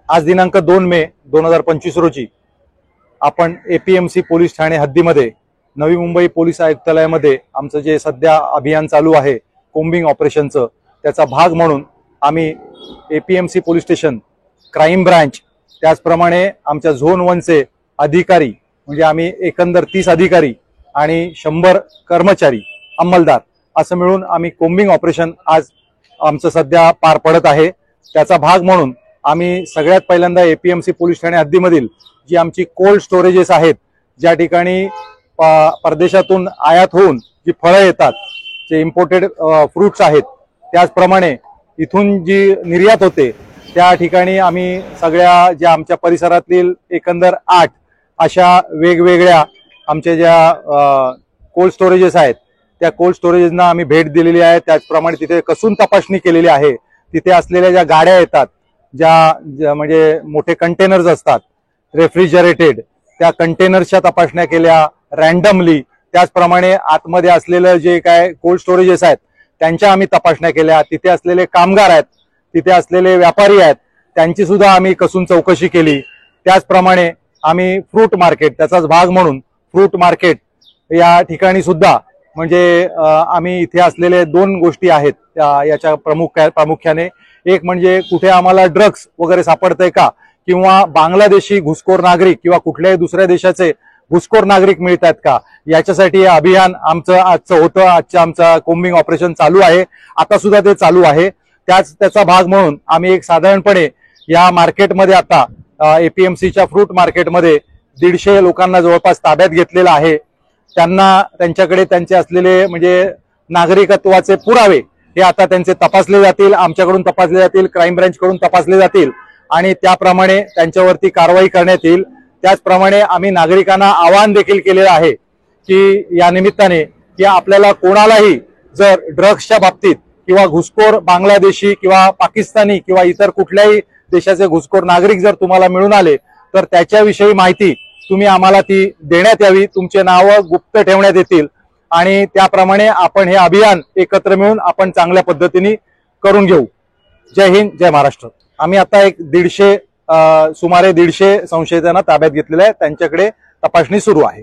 आज दिनांक 2 मे 2025 रोजी आपण APMC police Thane हद्दीमध्ये Navi Mumbai police आयुक्तालयामध्ये आमचं जे सध्या अभियान चालू आहे कोम्बिंग ऑपरेशनचं, त्याचा भाग म्हणून आम्ही APMC police station, crime branch, त्याचप्रमाणे आमच्या झोन 1चे अधिकारी म्हणजे आम्ही एकंदर 30 अधिकारी आणि 100 कर्मचारी अंमलदार असं मिळून आम्ही कोम्बिंग ऑपरेशन आज आमचं सध्या पार पडत आहे। त्याचा भाग म्हणून आम्ही सगळ्यात पहिल्यांदा एपीएमसी पोलीस ठाणे हद्दीमधील जी आमची कोल्ड स्टोरेजेस आहेत, ज्या ठिकाणी परदेशातून आयात होऊन जी फळं येतात, जे इम्पोर्टेड फ्रूट्स आहेत, त्याचप्रमाणे इथून जी निर्यात होते त्या ठिकाणी आम्ही सगळ्या ज्या आमच्या परिसरातील एकंदर 8 अशा वेगवेगळ्या आमच्या ज्या कोल्ड स्टोरेजेस आहेत त्या कोल्ड स्टोरेजेसना आम्ही भेट दिलेली आहे। त्याचप्रमाणे तिथे कसून तपासणी केलेली आहे। तिथे असलेल्या ज्या गाड्या येतात, ज्या म्हणजे मोठे कंटेनर्स असतात रेफ्रिजरेटेड, त्या कंटेनर्सच्या तपासण्या केल्या रॅन्डमली। त्याचप्रमाणे आतमध्ये असलेलं जे काय कोल्ड स्टोरेजेस आहेत त्यांच्या आम्ही तपासण्या केल्या। तिथे असलेले कामगार आहेत, तिथे असलेले व्यापारी आहेत, त्यांची सुद्धा आम्ही कसून चौकशी केली। त्याचप्रमाणे आम्ही फ्रूट मार्केट, त्याचाच भाग म्हणून फ्रूट मार्केट या ठिकाणी सुद्धा म्हणजे आम्ही इथे असलेले 2 गोष्टी आहेत याच्या प्रामुख्याने। एक म्हणजे कुठे आम्हाला ड्रग्स वगैरे सापडतंय का, किंवा बांगलादेशी घुसखोर नागरिक किंवा कुठल्याही दुसऱ्या देशाचे घुसखोर नागरिक मिळत आहेत का, याच्यासाठी हे अभियान आमचं आजचं होतं। आमचा कोम्बिंग ऑपरेशन चालू आहे, आता सुद्धा ते चालू आहे। त्याचा भाग म्हणून आम्ही एक साधारणपणे या मार्केटमध्ये आता एपीएमसीच्या फ्रूट मार्केटमध्ये 150 लोकांना जवळपास ताब्यात घेतलेलं आहे। त्यांना त्यांच्याकडे त्यांचे असलेले म्हणजे नागरिकत्वाचे पुरावे हे आता त्यांचे तपासले जातील, आमच्याकडून तपासले जातील, क्राईम ब्रांच कडून तपासले जातील आणि त्याप्रमाणे त्यांच्यावरती कारवाई करण्यात येईल। त्याचप्रमाणे आम्ही नागरिकांना आवाहन देखील केलेलं आहे की या निमित्ताने की आपल्याला कोणालाही जर ड्रग्सच्या बाबतीत किंवा घुसखोर बांगलादेशी किंवा पाकिस्तानी किंवा इतर कुठल्याही देशाचे घुसखोर नागरिक जर तुम्हाला मिळून आले तर त्याच्याविषयी माहिती तुम्ही आम्हाला ती देण्यात यावी। तुमचे नावं गुप्त ठेवण्यात येतील आणि त्याप्रमाणे आपण हे अभियान एकत्र मिळून आपण चांगल्या पद्धतीने करून घेऊ। जय हिंद, जय महाराष्ट्र। आम्ही आता एक सुमारे 150 संशयितांना ताब्यात घेतलेले आहे, त्यांच्याकडे तपासणी सुरू आहे।